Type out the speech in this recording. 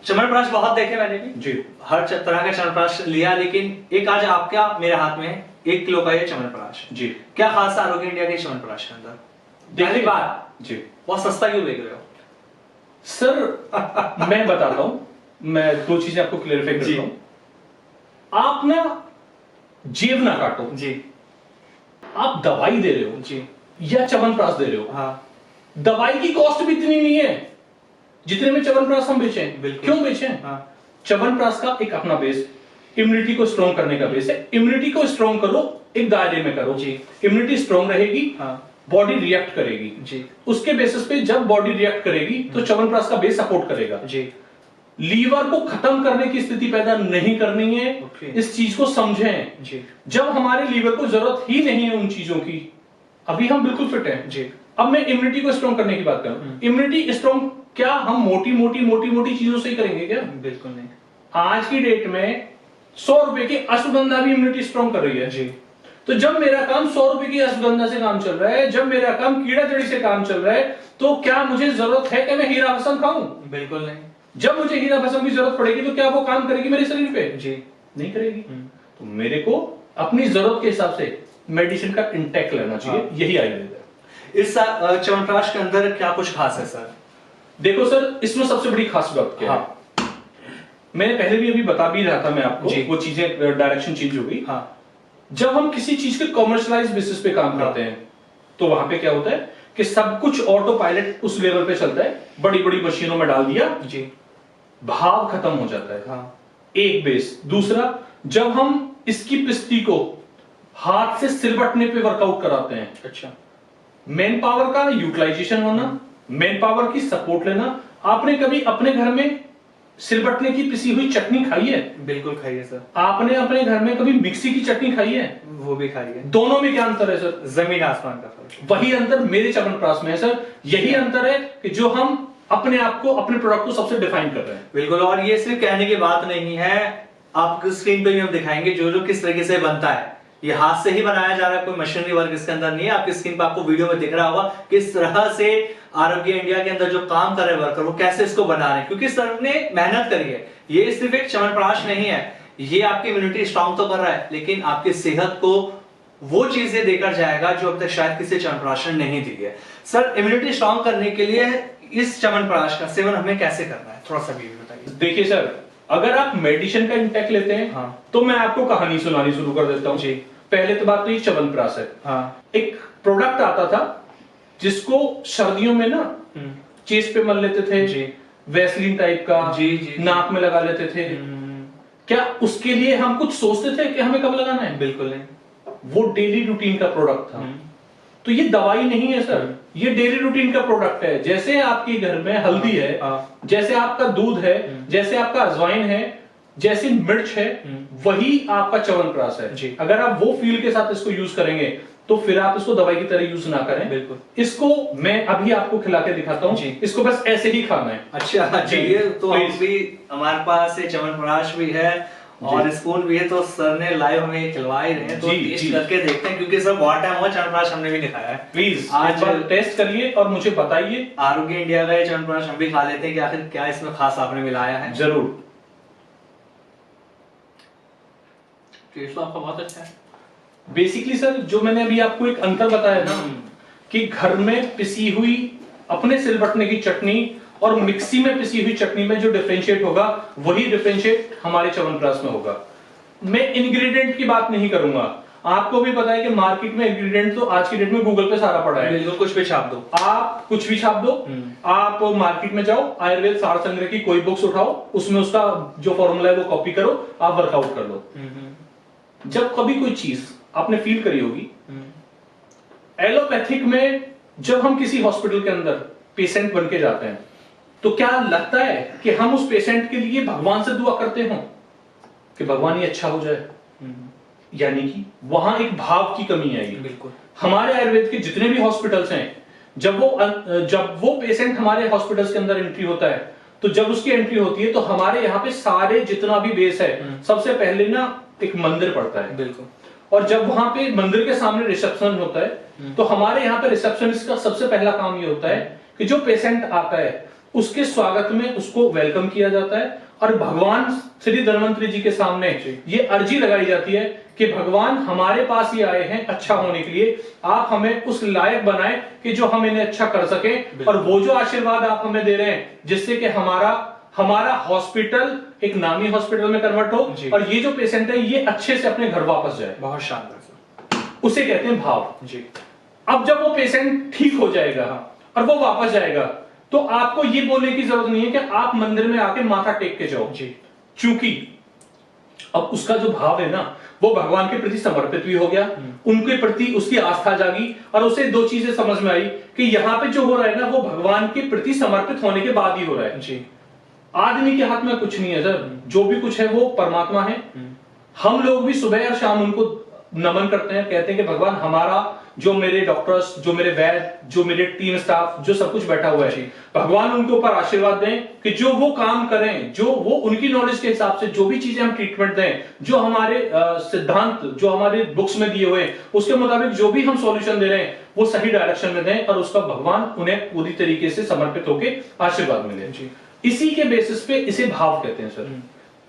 च्यवनप्राश बहुत देखे मैंने भी जी, हर तरह का च्यवनप्राश लिया, लेकिन एक आज आपका मेरे हाथ में है 1 किलो का ये च्यवनप्राश। जी। क्या खास आरोग्य इंडिया के च्यवनप्राश के अंदर? पहली बात जी, बहुत सस्ता क्यों बेच रहे हो? सर मैं बताता हूं, मैं 2 चीजें आपको क्लेरिफाई करता हूं। आप ना जेब ना काटो जी। आप दवाई दे रहे हो जी। या च्यवनप्राश दे रहे हो। हाँ। दवाई की कॉस्ट भी इतनी नहीं है जितने में च्यवनप्राश हम बेचें। बिल्कुल। क्यों बेचें? हाँ। च्यवनप्राश का एक अपना बेस इम्यूनिटी को स्ट्रॉन्ग करने का बेस है। इम्यूनिटी को स्ट्रॉन्ग करो एक दायरे में करो जी। इम्यूनिटी स्ट्रॉन्ग रहेगी। हाँ। बॉडी रिएक्ट करेगी जी। उसके बेसिस पे जब बॉडी रिएक्ट करेगी तो च्यवनप्राश का बेस सपोर्ट करेगा। जी। लीवर को खत्म करने की स्थिति पैदा नहीं करनी है। ओके। इस चीज को समझें। जी। जब हमारे लीवर को जरूरत ही नहीं है उन चीजों की, अभी हम बिल्कुल फिट हैं। जी। अब मैं इम्यूनिटी को स्ट्रॉन्ग करने की बात करूं, इम्यूनिटी स्ट्रॉन्ग क्या हम मोटी मोटी मोटी मोटी चीजों से ही करेंगे क्या? बिल्कुल नहीं। आज की डेट में 100 रुपए की अश्वगंधा भी इम्यूनिटी स्ट्रॉन्ग कर रही है। जी। तो जब मेरा काम 100 रुपए की अश्वगंधा से काम चल रहा है, जब मेरा काम कीड़ा जड़ी से काम चल रहा है, तो क्या मुझे जरूरत है कि मैं हीरा भस्म खाऊं? बिल्कुल नहीं। जब मुझे हीरा भस्म की जरूरत पड़ेगी तो क्या वो काम करेगी मेरे शरीर पे? जी। नहीं करेगी। तो मेरे को अपनी जरूरत के हिसाब से मेडिसिन का इंटेक लेना चाहिए। हाँ। यही आयुर्वेद है। इस च्यवनप्राश के अंदर क्या कुछ खास है सर? देखो सर, इसमें सबसे बड़ी खास बात क्या है? मैंने पहले भी अभी बता भी रहा था मैं आपको, जी। वो चीजें डायरेक्शन चेंज हो गई। हाँ। जब हम किसी चीज के कॉमर्शलाइज बेसिस पे काम करते हैं तो वहां पे क्या होता है कि सब कुछ ऑटो पायलट उस लेवल पे चलता है, बड़ी बड़ी मशीनों में डाल दिया, जी। भाव खत्म हो जाता है। हाँ। एक बेस। दूसरा, जब हम इसकी पिस्ती को हाथ से सिलबटने पे वर्कआउट कराते हैं, अच्छा। मैन पावर का यूटिलाइजेशन होना, मैन पावर की सपोर्ट लेना। आपने कभी अपने घर में सिलबटने की पिसी हुई चटनी खाई है? बिल्कुल खाई है सर। आपने अपने घर में कभी मिक्सी की चटनी खाई है? वो भी खाई है। दोनों में क्या अंतर है सर? जमीन आसमान का फर्क। वही अंतर मेरे च्यवनप्राश में है सर। यही अंतर है कि जो हम अपने आप को, अपने प्रोडक्ट को सबसे डिफाइन कर रहे हैं। बिल्कुल। और ये सिर्फ कहने की बात नहीं है, आपको स्क्रीन पे भी हम दिखाएंगे जो जो किस तरीके से बनता है। ये हाथ से ही बनाया जा रहा है, कोई मशीनरी वर्क इसके अंदर नहीं है। आपकी स्क्रीन पे आपको वीडियो में दिख रहा होगा किस तरह से आरोग्य इंडिया के अंदर जो काम कर रहे हैं वर्कर, वो कैसे इसको बना रहे हैं, क्योंकि सर ने मेहनत करी है। ये सिर्फ एक च्यवनप्राश नहीं है, ये आपकी इम्यूनिटी स्ट्रांग तो कर रहा है, लेकिन आपकी सेहत को वो चीजें देकर जाएगा जो अब तक शायद किसी च्यवनप्राश ने नहीं दी है। सर, इम्यूनिटी स्ट्रांग करने के लिए इस च्यवनप्राश का सेवन हमें कैसे करना है, थोड़ा सा भी बताइए। देखिए सर, अगर आप मेडिसिन का इंटेक लेते हैं हाँ। तो मैं आपको कहानी सुनानी शुरू कर देता हूं। जी। पहले तो बात तो ये च्यवनप्राश है। हाँ। एक प्रोडक्ट आता था जिसको सर्दियों में ना चेस्ट पे मल लेते थे, जी। वैसलीन टाइप का, जी, जी, जी। नाक में लगा लेते थे। क्या उसके लिए हम कुछ सोचते थे कि हमें कब लगाना है? बिल्कुल नहीं। वो डेली रूटीन का प्रोडक्ट था। तो ये दवाई नहीं है सर, ये डेली रूटीन का प्रोडक्ट है। जैसे आपके घर में हल्दी है, जैसे आपका दूध है, जैसे आपका अजवाइन है, जैसे मिर्च है, वही आपका च्यवनप्राश है। जी। अगर आप वो फील के साथ इसको यूज करेंगे तो फिर आप इसको दवाई की तरह यूज ना करें। बिल्कुल। इसको मैं अभी आपको खिला के दिखाता हूँ। इसको बस ऐसे ही खाना है। अच्छा जी। ये तो हम भी, हमारे पास च्यवनप्राश भी है और स्पून भी है, तो सर ने लाइव हमें खिलवा ही रहे हैं, तो टेस्ट करके देखते हैं, क्योंकि सर बहुत टाइम हुआ च्यवनप्राश हमने भी नहीं खाया है। प्लीज आज टेस्ट करिए और मुझे बताइए। आरोग्य इंडिया का च्यवनप्राश हम भी खा लेते हैं कि आखिर क्या इसमें खास आपने मिलाया है। जरूर। टेस्ट तो आपका बहुत अच्छा है। बेसिकली सर, जो मैंने अभी आपको एक अंतर बताया ना कि घर में पिसी हुई अपने सिलबटने की चटनी और मिक्सी में पिसी हुई चटनी में जो डिफरेंशिएट होगा, वही डिफरेंशिएट हमारे च्यवनप्राश में होगा। मैं इंग्रेडिएंट की बात नहीं करूंगा। आपको भी पता है कि मार्केट में इंग्रेडिएंट तो आज की डेट में गूगल पे सारा पड़ा है। बिल्कुल, कुछ भी छाप दो, आप कुछ भी छाप दो। आप मार्केट में जाओ, आयुर्वेद सार संग्रह की कोई बुक्स उठाओ, उसमें उसका जो फॉर्मूला है वो कॉपी करो, आप वर्कआउट कर लो। जब कभी कोई चीज आपने फील करी होगी, एलोपैथिक में जब हम किसी हॉस्पिटल के अंदर पेशेंट बन के जाते हैं तो क्या लगता है कि हम उस पेशेंट के लिए भगवान से दुआ करते हो कि भगवान ये अच्छा हो जाए? यानी कि वहां एक भाव की कमी आएगी। बिल्कुल। हमारे आयुर्वेद के जितने भी हॉस्पिटल्स हैं, जब वो पेशेंट हमारे हॉस्पिटल्स के अंदर एंट्री होता है, तो जब उसकी एंट्री होती है तो हमारे यहाँ पे सारे जितना भी बेस है, सबसे पहले ना एक मंदिर पड़ता है। बिल्कुल। और जब वहां पे मंदिर के सामने रिसेप्शन होता है, तो हमारे यहाँ पे रिसेप्शनिस्ट का सबसे पहला काम ये होता है कि जो पेशेंट आता है उसके स्वागत में उसको वेलकम किया जाता है और भगवान श्री धन्वंतरी जी के सामने ये अर्जी लगाई जाती है कि भगवान हमारे पास ही आए हैं अच्छा होने के लिए, आप हमें उस लायक बनाए कि जो हम इन्हें अच्छा कर सके, और वो जो आशीर्वाद आप हमें दे रहे हैं जिससे कि हमारा हॉस्पिटल एक नामी हॉस्पिटल में कन्वर्ट हो और ये जो पेशेंट है ये अच्छे से अपने घर वापस जाए। बहुत शानदार सर। उसे कहते हैं भाव जी। अब जब वो पेशेंट ठीक हो जाएगा और वो वापस जाएगा तो आपको ये बोलने की जरूरत नहीं है कि आप मंदिर में आके माथा टेक के जाओ जी। क्योंकि अब उसका जो भाव है ना वो भगवान के प्रति समर्पित भी हो गया, उनके प्रति उसकी आस्था जागी और उसे दो चीजें समझ में आई कि यहां पे जो हो रहा है ना वो भगवान के प्रति समर्पित होने के बाद ही हो रहा है जी। आदमी के हाथ में कुछ नहीं है सर, जो भी कुछ है वो परमात्मा है। हम लोग भी सुबह और शाम उनको नमन करते हैं, कहते हैं कि भगवान हमारा जो मेरे डॉक्टर्स, जो मेरे वैद्य, जो मेरे टीम स्टाफ, जो सब कुछ बैठा हुआ है, भगवान उनके ऊपर आशीर्वाद दें कि जो वो काम करें, जो वो उनकी नॉलेज के हिसाब से जो भी चीजें हम ट्रीटमेंट दें, जो हमारे सिद्धांत जो हमारे बुक्स में दिए हुए हैं उसके मुताबिक जो भी हम सॉल्यूशन दे रहे हैं वो सही डायरेक्शन में दें और उसका भगवान उन्हें पूरी तरीके से समर्पित होकर आशीर्वाद मिले। इसी के बेसिस पे इसे भाव कहते हैं सर।